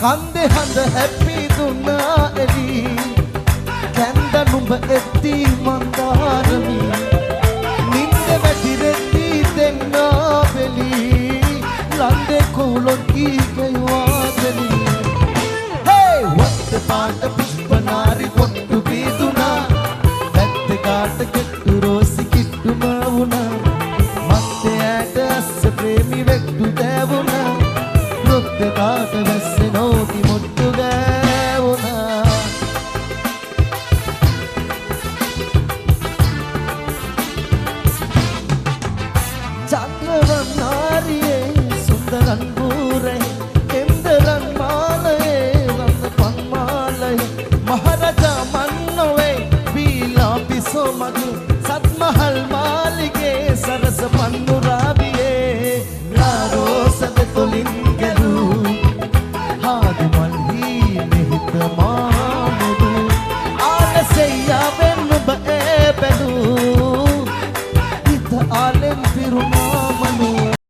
කන්දේ හඳ හැපි දුන්නා එලි කැන්ද නුඹ එත්ති මන්දාරමි නින්ද වැටිරෙත්ති දෙන්නා බෙලි ලන්දේ කුලොත් කීකයවාදලි හේ වත්ත පාට පුෂ්පනාරි පොට්ටු බීදුනා පැත්ත කාට කෙට්ටු රෝසි කිට්ටුම වුණා මත්තේ ඇට අස්ස ප්‍රේමි වෙක්ටු දෑවුණා රුක්ද කාට වැස්සේ නෝති මුට්ටු ගෑවුණා චන්ද්‍රවන්නාරියේ සුන්දරන් බූරේ කෙන්දරන් මාලයේ රත්න පන්මාලයේ මහරජා මන්නෝවේ බීලා පිසෝ මගේ